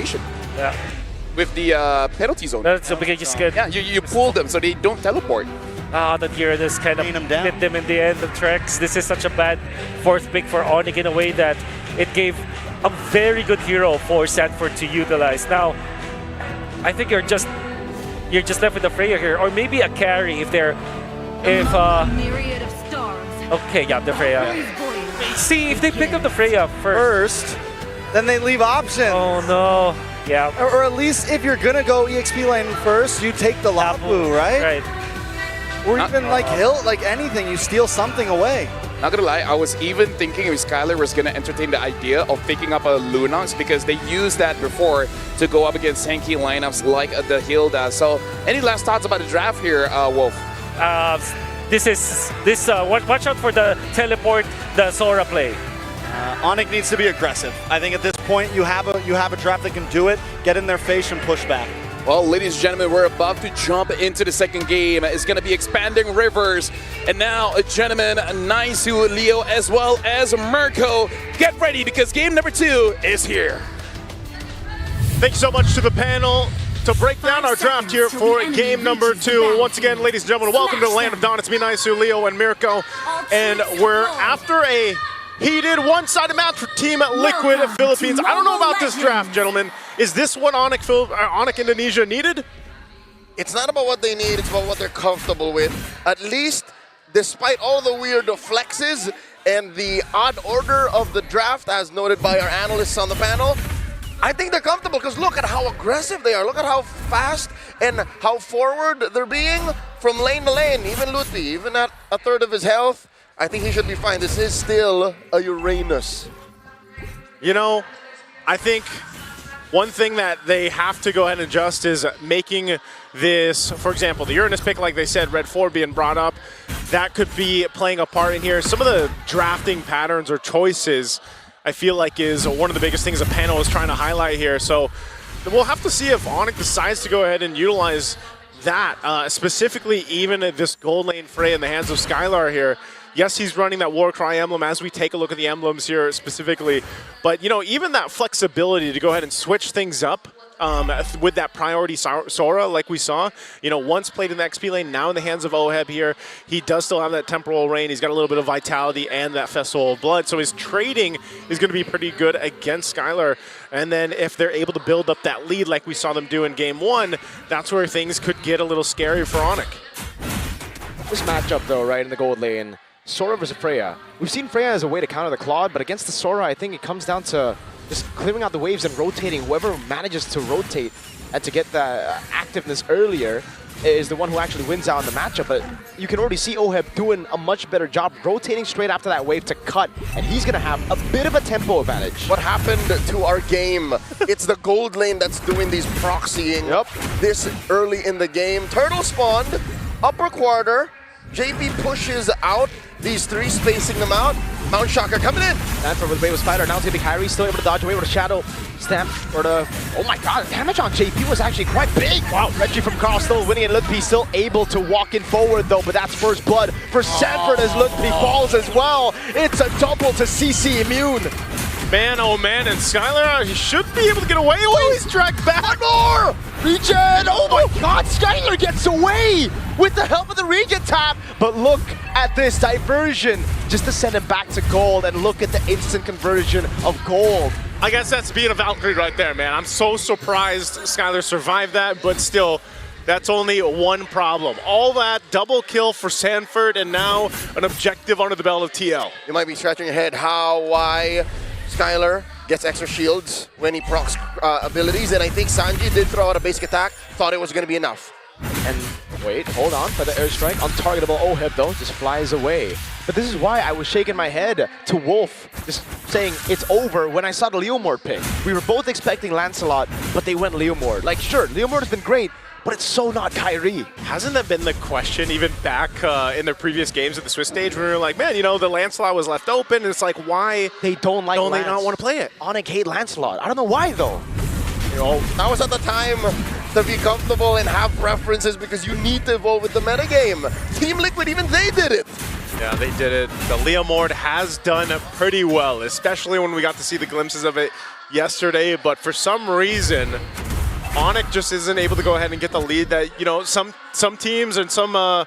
teleportation. Yeah. With the penalty zone. That's because you just get you pull them so they don't teleport. that hero just kind of hit them in the end of Trex. This is such a bad fourth pick for Onic in a way that it gave a very good hero for Sanford to utilize. Now, I think you're just left with the Freya here, or maybe a carry if they're Myriad of stars. okay, yeah, the Freya. See, if they pick up the Freya first, then they leave options. oh no, yeah, Or at least if you're gonna go EXP lane first, you take the Lapu, right? right. Or even like Hilt, like anything, you steal something away. Not gonna lie, I was even thinking if Skylar was gonna entertain the idea of picking up a Lunox because they used that before to go up against tanky lineups like the Hilda. So, any last thoughts about the draft here, Wolf? Watch out for the teleport, the Sora play. Onic needs to be aggressive. I think at this point you have a draft that can do it. Get in their face and push back. Well, ladies and gentlemen, we're about to jump into the second game. It's going to be Expanding Rivers. And now, gentlemen, Naisu, Leo, as well as Mirko, get ready because game number 2 is here. Thank you so much to the panel to break down our draft here for game number 2. Once again, ladies and gentlemen, welcome to the land of Dawn. It's me, Naisu, Leo, and Mirko. And we're after a heated one-sided match for Team Liquid Philippines. I don't know about this draft, gentlemen. Is this what Onic Indonesia needed? It's not about what they need, it's about what they're comfortable with. At least, despite all the weird flexes and the odd order of the draft, as noted by our analysts on the panel, I think they're comfortable because look at how aggressive they are. Look at how fast and how forward they're being from lane to lane. Even Luthi, even at a third of his health, I think he should be fine. This is still a Uranus. You know, I think one thing that they have to go ahead and adjust is making this, for example, the Uranus pick, like they said, Red 4 being brought up, that could be playing a part in here. Some of the drafting patterns or choices, I feel like, is one of the biggest things the panel is trying to highlight here. So we'll have to see if Onic decides to go ahead and utilize that, specifically even this gold lane fray in the hands of Skylar here. Yes, he's running that Warcry emblem as we take a look at the emblems here specifically. But, you know, even that flexibility to go ahead and switch things up with that priority Sora like we saw, you know, once played in the XP lane, now in the hands of Oheb here, he does still have that Temporal Rain. He's got a little bit of Vitality and that Festival of Blood. So his trading is going to be pretty good against Skylar. And then if they're able to build up that lead like we saw them do in Game 1, that's where things could get a little scary for Onic. This matchup, though, right, in the gold lane, Sora versus Freya. We've seen Freya as a way to counter the Claude, but against the Sora, I think it comes down to just clearing out the waves and rotating. Whoever manages to rotate and to get the activeness earlier is the one who actually wins out in the matchup. But you can already see Oheb doing a much better job rotating straight after that wave to cut, and he's going to have a bit of a tempo advantage. What happened to our game? It's the gold lane that's doing these proxying this early in the game. Turtle spawned, upper quarter, JP pushes out these three, spacing them out. Mount Shaka coming in. Sanford with Wave of Spider. Now it's going to be Kyrie still able to dodge away with a Shadow Stamp. Or the, oh my god, damage on JP was actually quite big. Wow, Reggie from Carl still winning, and Lutpi still able to walk in forward though, but that's first blood for Sanford as Lutpi falls as well. It's a double to CC immune. Man, oh man, and Skylar, he should be able to get away. Oh, he's dragged back. More! Regen! Oh my god, Skylar gets away with the help of the regen tap. But look at this diversion just to send him back to gold, and look at the instant conversion of gold. I guess that's being a Valkyrie right there, man. I'm so surprised Skylar survived that, but still, that's only one problem. All that double kill for Sanford, and now an objective under the belt of TL. You might be scratching your head why Skylar gets extra shields when he procs abilities, and I think Sanji did throw out a basic attack, thought it was going to be enough. And wait, hold on for the airstrike. Untargetable Oheb though, just flies away. But this is why I was shaking my head to Wolf, just saying it's over when I saw the Leomord pick. We were both expecting Lancelot, but they went Leomord. Like sure, Leomord has been great, but it's so not Kyrie. Hasn't that been the question even back in their previous games at the Swiss stage when we were like, man, you know, the Lancelot was left open, and it's like, why they don't like they not want to play it? Onic hate Lancelot. I don't know why though. You know, that was at the time to be comfortable and have preferences because you need to evolve with the metagame. Team Liquid, even they did it. Yeah, they did it. The Leo Mord has done pretty well, especially when we got to see the glimpses of it yesterday. But for some reason, Onic just isn't able to go ahead and get the lead that, you know, some teams and some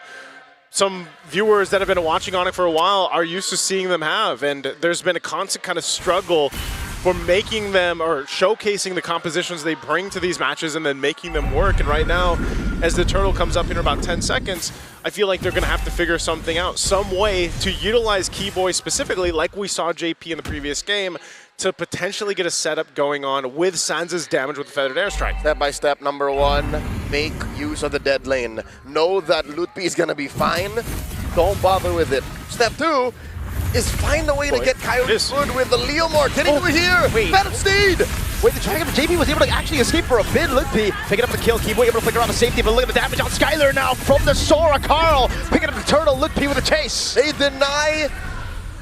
viewers that have been watching Onic for a while are used to seeing them have. And there's been a constant kind of struggle for making them or showcasing the compositions they bring to these matches and then making them work. And right now, as the turtle comes up in about 10 seconds, I feel like they're going to have to figure something out, some way to utilize Keyboy specifically, like we saw JP in the previous game, to potentially get a setup going on with Sans' damage with the Feathered Airstrike. Step by step, number one, make use of the dead lane. Know that Lutpi is going to be fine. Don't bother with it. Step two is find a way to get Kyrie good with the Leo Mord. Can he do it here? Phantom Steed! Wait, the Dragon from JP was able to actually escape for a bit. Lutpi picking up the kill. Keyboy able to flicker on the safety, but look at the damage on Skylar now from the Sora. Carl picking up the turtle. Lutpi with a chase. They deny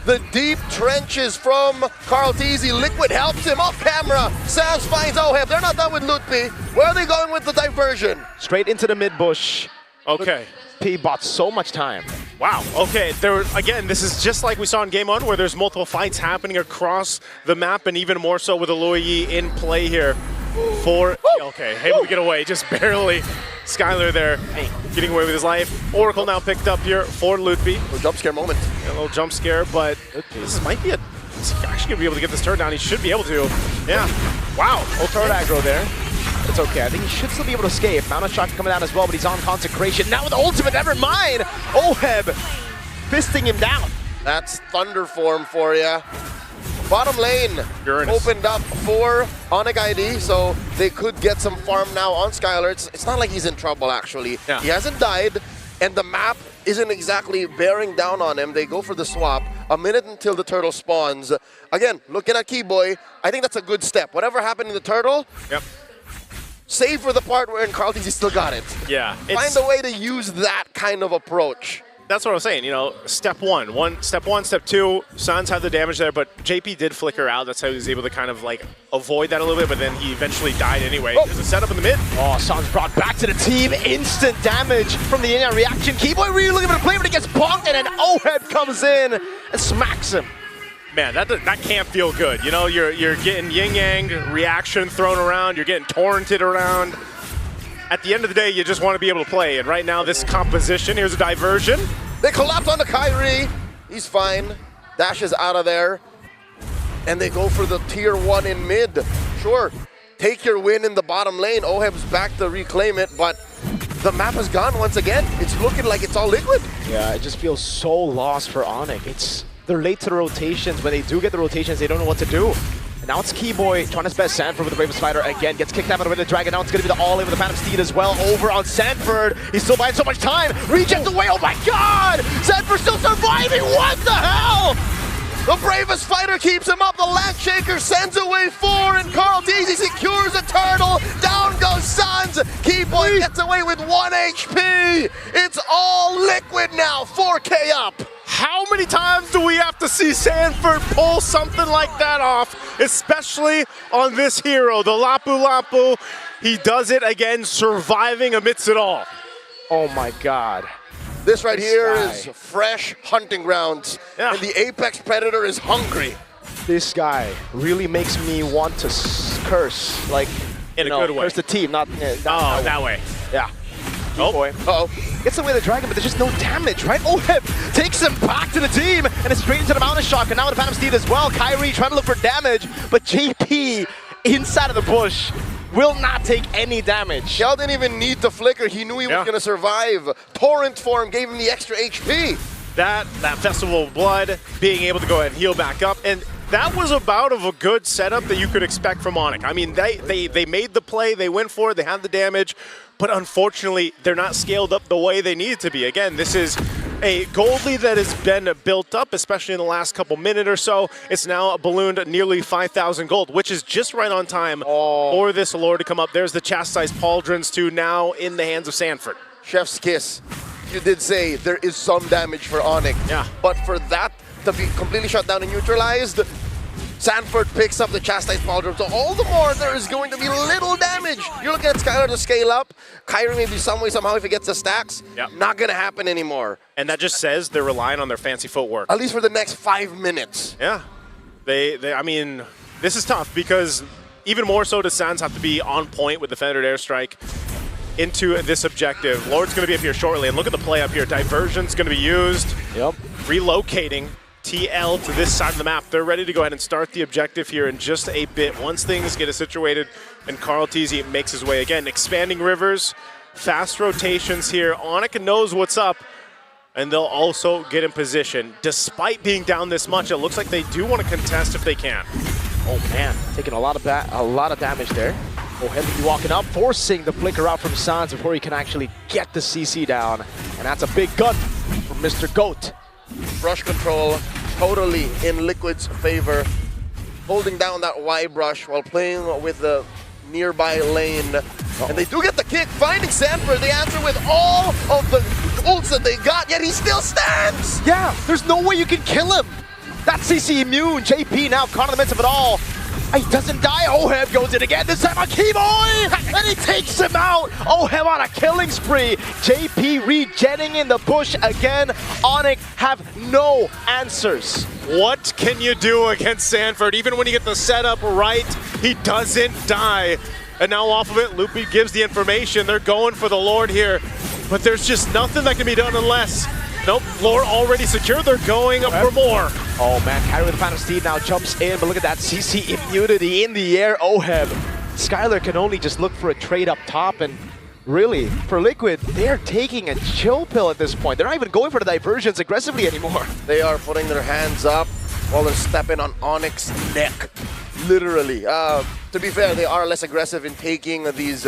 the deep trenches from Carl Teasy. Liquid helps him off camera. Sans finds Oheb. They're not done with Lutpi. Where are they going with the diversion? Straight into the mid bush. Okay. P bought so much time. Wow, okay, again, this is just like we saw in Game 1 where there's multiple fights happening across the map and even more so with Aloyi in play here for, okay, able to get away, just barely. Skylar there, getting away with his life. Oracle now picked up here for Lutpi. A jump scare moment. A little jump scare, but this might be he's actually going to be able to get this turret down. He should be able to. Yeah, wow. Turret aggro there. It's okay. I think he should still be able to escape. Mountain Shock coming down as well, but he's on Consecration. Now with the ultimate, never mind. Oheb fisting him down. That's Thunder Form for you. Bottom lane Uranus opened up for Onic ID, so they could get some farm now on Skylar. It's not like he's in trouble, actually. Yeah. He hasn't died, and the map isn't exactly bearing down on him. They go for the swap. A minute until the turtle spawns. Again, looking at Keyboy, I think that's a good step. Whatever happened in the turtle, save for the part where in Carlton's he still got it. Yeah. Find a way to use that kind of approach. That's what I was saying, you know, step one, step two, Sans had the damage there, but JP did flicker out. That's how he was able to kind of like avoid that a little bit, but then he eventually died anyway. There's a setup in the mid. Oh, Sans brought back to the team. Instant damage from the in-air reaction. Keyboy really looking for the play, but he gets bonked, and then Oheb comes in and smacks him. Man, that can't feel good. You know, you're getting yin-yang reaction thrown around, you're getting torrented around. At the end of the day, you just want to be able to play. And right now, this composition, here's a diversion. They collapse onto Kyrie. He's fine. Dash is out of there. And they go for the tier 1 in mid. Sure, take your win in the bottom lane. Oheb's back to reclaim it, but the map is gone once again. It's looking like it's all liquid. Yeah, it just feels so lost for Onic. They're late to the rotations. When they do get the rotations, they don't know what to do. And now it's Keyboy trying his best. Sanford with the Brave Spider again. Gets kicked out of the Dragon. Now it's going to be the all-in with the Phantom Steed as well. Over on Sanford. He's still buying so much time. Reject away. Oh my god! Sanford still surviving. What the hell? The bravest fighter keeps him up. The Landshaker sends away 4, and Carl Deasy secures a turtle. Down goes Sans. Keyboy gets away with 1 HP. It's all liquid now. 4K up. How many times do we have to see Sanford pull something like that off, especially on this hero, the Lapu Lapu? He does it again, surviving amidst it all. Oh my god. This right here is fresh hunting grounds, Yeah. and the apex predator is hungry. This guy really makes me want to curse. Like, In a good way. Curse the team, not that way. Yeah. Oh. Boy. Uh-oh. Gets away the Dragon, but there's just no damage, right? Oheb takes him back to the team, and it's straight into the Mountain Shock, and now the Phantom Steed as well. Kyrie trying to look for damage, but JP inside of the bush will not take any damage. Shell didn't even need to flicker. He knew he was going to survive. Torrent form gave him the extra HP. That Festival of Blood, being able to go ahead and heal back up, and that was about of a good setup that you could expect from Onic. I mean, they made the play, they went for it, they had the damage, but unfortunately, they're not scaled up the way they need to be. Again, this is a gold lead that has been built up, especially in the last couple minutes or so. It's now ballooned nearly 5,000 gold, which is just right on time for this lore to come up. There's the Chastised Pauldrons too, now in the hands of Sanford. Chef's kiss. You did say there is some damage for Onic. Yeah. But for that to be completely shut down and neutralized, Sanford picks up the Chastised Pauldron. So all the more there is going to be little damage damage. You're looking at Skylar to scale up. Kyrie maybe some way, somehow, if he gets the stacks, not going to happen anymore. And that just says they're relying on their fancy footwork. At least for the next 5 minutes. Yeah. I mean, this is tough because even more so does Sans have to be on point with the Fendered Airstrike into this objective. Lord's going to be up here shortly, and look at the play up here. Diversion's going to be used. Yep. Relocating TL to this side of the map. They're ready to go ahead and start the objective here in just a bit. Once things get situated and Carl Teasy makes his way again. Expanding rivers, fast rotations here. Onic knows what's up, and they'll also get in position. Despite being down this much, it looks like they do want to contest if they can. Oh man, taking a lot of damage there. Oh, heavily walking up, forcing the flicker out from Sans before he can actually get the CC down. And that's a big gun from Mr. Goat. Brush control totally in Liquid's favor. Holding down that Y brush while playing with the nearby lane. And they do get the kick, finding Sanford. They answer with all of the ults that they got, yet he still stands! Yeah, there's no way you can kill him. That CC immune. JP now caught in the midst of it all. He doesn't die. Oheb goes in again. This time on Keyboy! And he takes him out. Oheb on a killing spree. JP regenning in the bush again. Onic have no answers. What can you do against Sanford? Even when you get the setup right, he doesn't die. And now off of it, Loopy gives the information. They're going for the Lord here. But there's just nothing that can be done unless... Nope, Lord already secured. They're going for more. Oh man, Kyrie with the Phantom Steed now jumps in, but look at that CC immunity in the air. Oheb. Skylar can only just look for a trade up top, and really, for Liquid, they're taking a chill pill at this point. They're not even going for the diversions aggressively anymore. They are putting their hands up while they're stepping on Onyx's neck. Literally. To be fair, they are less aggressive in taking these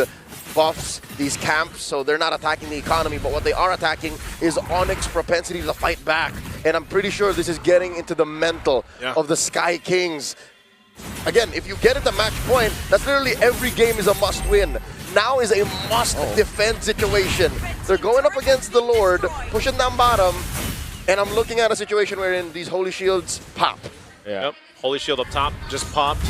buffs, these camps, so they're not attacking the economy, but what they are attacking is Onyx's propensity to fight back. And I'm pretty sure this is getting into the mental of the Sky Kings. Again, if you get at the match point, that's literally every game is a must win. Now is a must defend situation. They're going up against the Lord, pushing down bottom, and I'm looking at a situation wherein these Holy Shields pop. Yep, Holy Shield up top just popped.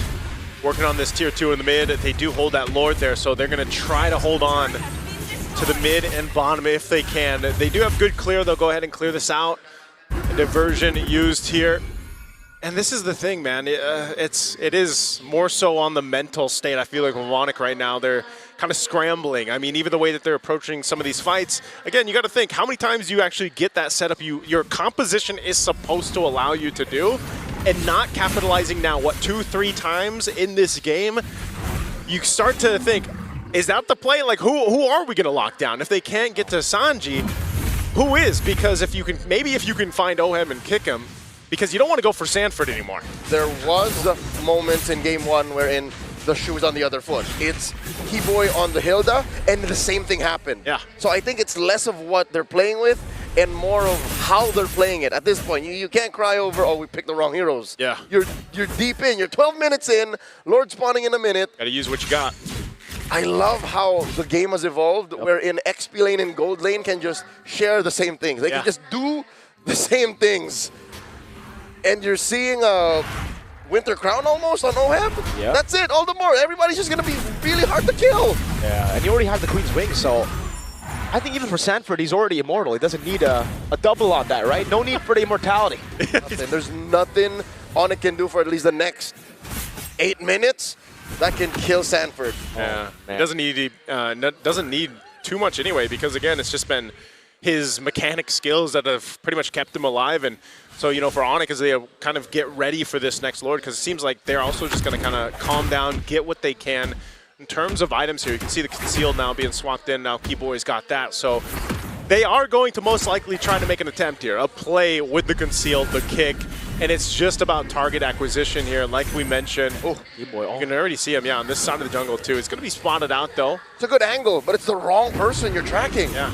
Working on this tier 2 in the mid. They do hold that Lord there, so they're going to try to hold on to the mid and bottom if they can. They do have good clear. They'll go ahead and clear this out. A diversion used here. And this is the thing, man. It is more so on the mental state. I feel like with Onic right now, they're kind of scrambling. I mean, even the way that they're approaching some of these fights, again, you got to think, how many times do you actually get that setup your composition is supposed to allow you to do, and not capitalizing now, what, 2-3 times in this game? You start to think, is that the play? Like, who are we going to lock down? If they can't get to Sanji, who is? Because if you can find Oheb and kick him, because you don't want to go for Sanford anymore. There was moments in game 1 wherein the shoe is on the other foot. It's Keyboy on the Hilda, and the same thing happened. Yeah. So I think it's less of what they're playing with and more of how they're playing it. At this point, you can't cry over, oh, we picked the wrong heroes. Yeah. You're deep in. You're 12 minutes in. Lord spawning in a minute. Got to use what you got. I love how the game has evolved, wherein XP lane and gold lane can just share the same things. They can just do the same things. And you're seeing a Winter Crown almost on Oheb. Yeah. That's it, all the more. Everybody's just going to be really hard to kill. Yeah, and he already has the Queen's Wing, so I think even for Sanford, he's already immortal. He doesn't need a double on that, right? No need for the immortality. There's nothing Onic can do for at least the next 8 minutes that can kill Sanford. Yeah, doesn't need too much anyway, because again, it's just been his mechanic skills that have pretty much kept him alive. And so, you know, for Onic, as they kind of get ready for this next Lord, because it seems like they're also just going to kind of calm down, get what they can. In terms of items here, you can see the concealed now being swapped in. Now Keyboy's got that. So they are going to most likely try to make an attempt here, a play with the concealed, the kick, and it's just about target acquisition here. Like we mentioned, you can already see him, on this side of the jungle too. It's going to be spotted out though. It's a good angle, but it's the wrong person you're tracking. Yeah.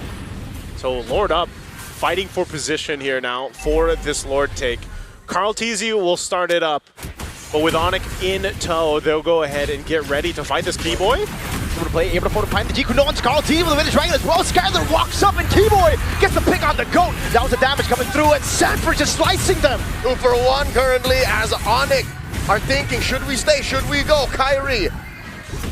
So Lord up, fighting for position here now for this Lord take. Carl Teasy will start it up, but with Onic in tow, they'll go ahead and get ready to fight this Keyboy. Able to find the G. No one's Carl Teasy with the Vintage Dragon as well. Skylar walks up and Keyboy gets the pick on the goat. That was the damage coming through, and Sanford just slicing them. 2 for 1 currently as Onic are thinking, should we stay, should we go? Kyrie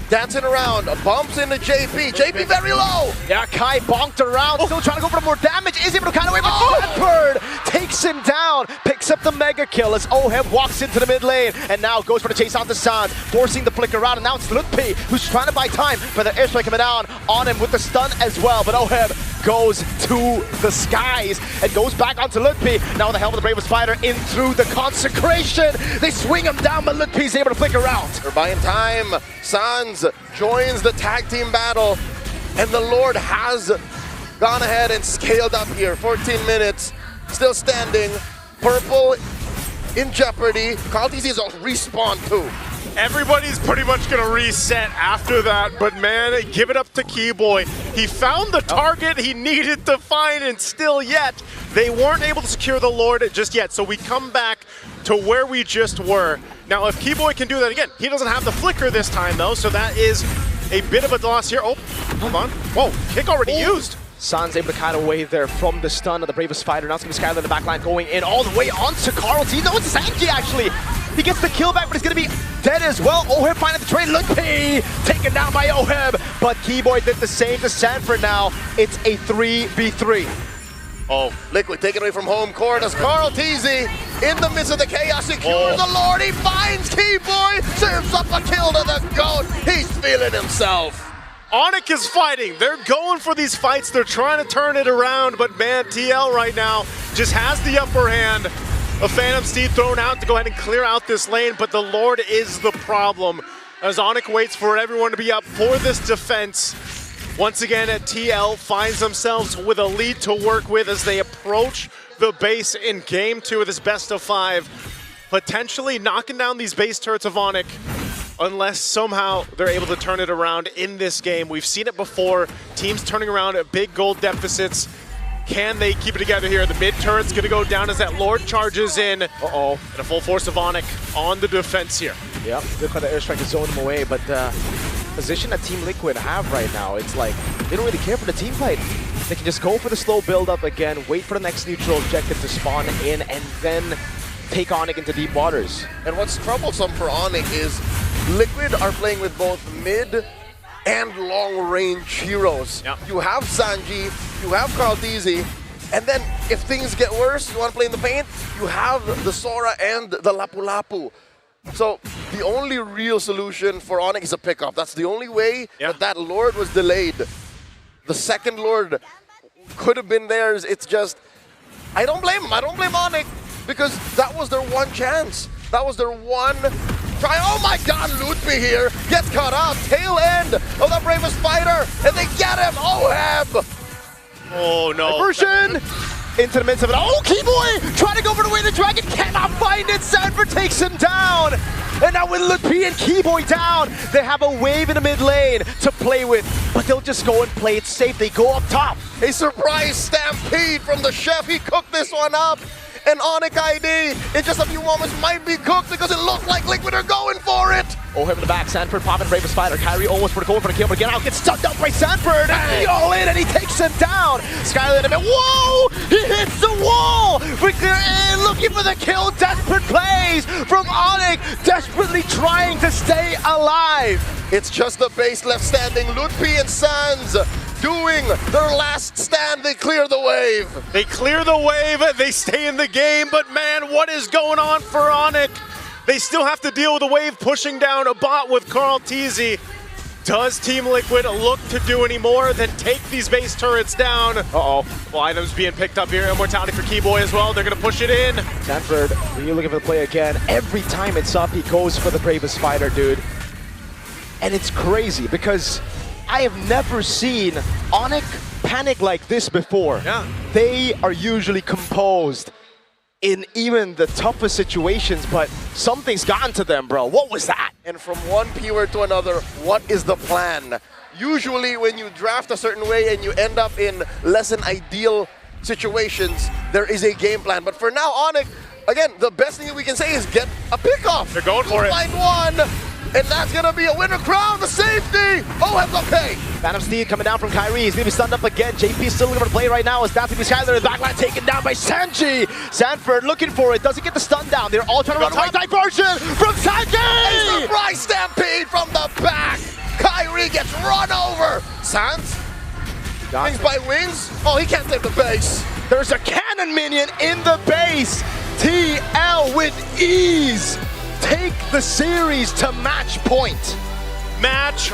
dancing around, bumps into JP. JP very low. Yeah, Kai bonked around, still trying to go for more damage. Is able to kind of away, but Stanford takes him down, picks up the mega kill as Oheb walks into the mid lane, and now goes for the chase out to Sans, forcing the flicker around, and now it's Lutpi who's trying to buy time, but the airstrike coming down on him with the stun as well, but Oheb goes to the skies and goes back onto Lutpi. Now with the help of the Bravest Fighter in through the consecration. They swing him down, but Lutpi's able to flicker around. They're buying time. Sans joins the tag team battle, and the Lord has gone ahead and scaled up here. 14 minutes, still standing. Purple in jeopardy. Kaltis is a respawn too. Everybody's pretty much going to reset after that, but man, give it up to Keyboy. He found the target he needed to find, and still yet, they weren't able to secure the Lord just yet. So we come back to where we just were. Now, if Keyboy can do that again, he doesn't have the flicker this time, though, so that is a bit of a loss here. Oh, hold on. Whoa, kick already used. Sans able to kind of wave there from the stun of the Bravest Fighter. Now it's going to be Skylar in the backline going in all the way onto Carl T. No, it's Sanji actually. He gets the kill back, but he's going to be dead as well. Oheb finding the trade. Lutpi taken down by Oheb, but Keyboy did the same to Sanford now. It's a 3v3. Oh, Liquid taken away from home court as Carl Teasy in the midst of the chaos secures the Lord. He finds Keyboy, serves up a kill to the GOAT. He's feeling himself. Onic is fighting. They're going for these fights. They're trying to turn it around, but man, TL right now just has the upper hand. A Phantom Steed thrown out to go ahead and clear out this lane, but the Lord is the problem as Onic waits for everyone to be up for this defense. Once again, TL finds themselves with a lead to work with as they approach the base in game 2 of this best of 5, potentially knocking down these base turrets of Onic unless somehow they're able to turn it around in this game. We've seen it before, teams turning around at big gold deficits. Can they keep it together here? The mid turret's gonna go down as that Lord charges in. And a full force of Onic on the defense here. Yep, good for the airstrike to zone him away, but the position that Team Liquid have right now, it's like they don't really care for the team fight. They can just go for the slow build up again, wait for the next neutral objective to spawn in, and then take Onic into deep waters. And what's troublesome for Onic is Liquid are playing with both mid and long-range heroes. Yep. You have Sanji, you have Carl Teasy, and then if things get worse, you want to play in the paint, you have the Sora and the Lapu Lapu. So the only real solution for Onic is a pickup. That's the only way that Lord was delayed. The second Lord could have been theirs. It's just, I don't blame him. I don't blame Onic because that was their one chance. That was their one try. Oh my God, Lutpi here gets caught up. Tail end of the Bravest Fighter, and they get him. Oheb. Oh no. Diversion into the midst of it. Oh, Keyboy trying to go for the way the dragon cannot find it. Sanford takes him down. And now with Lutpi and Keyboy down, they have a wave in the mid lane to play with, but they'll just go and play it safe. They go up top. A surprise stampede from the chef. He cooked this one up. And Onic ID in just a few moments might be cooked because it looks like Liquid are going for it. Oheb in the back, Sanford popping Bravest Fighter. Kyrie almost for the goal for the kill, but again out gets stunned out by Sanford. And he all in and he takes him down. Skylar in a bit. Whoa! He hits the wall! And looking for the kill. Desperate plays from Onic, desperately trying to stay alive. It's just the base left standing. Lutpi and Sans doing their last stand. They clear the wave. They clear the wave, they stay in the game, but man, what is going on for Onic? They still have to deal with the wave pushing down a bot with Carl Teasy. Does Team Liquid look to do any more than take these base turrets down? Well, items being picked up here. Immortality for Keyboy as well. They're going to push it in. Sanford, when you're looking for the play again, every time it's up, he goes for the Bravest Fighter, dude. And it's crazy because I have never seen Onic panic like this before. Yeah. They are usually composed in even the toughest situations, but something's gotten to them, bro. What was that? And from one keyword to another, what is the plan? Usually when you draft a certain way and you end up in less than ideal situations, there is a game plan. But for now, Onic, again, the best thing that we can say is get a pickoff. They're going for it. Find one. And that's gonna be a winner crown, the safety! Oheb's okay! Phantom Steed coming down from Kyrie, he's gonna be stunned up again. JP still looking for the play right now, as that's gonna be Skylar in the backline taken down by Sanji! Sanford looking for it, doesn't get the stun down. They're all trying to run away. Diversion from Sanji! A surprise stampede from the back! Kyrie gets run over. Sans, wings by wings. Oh, he can't take the base. There's a cannon minion in the base. TL with ease take the series to match point. Match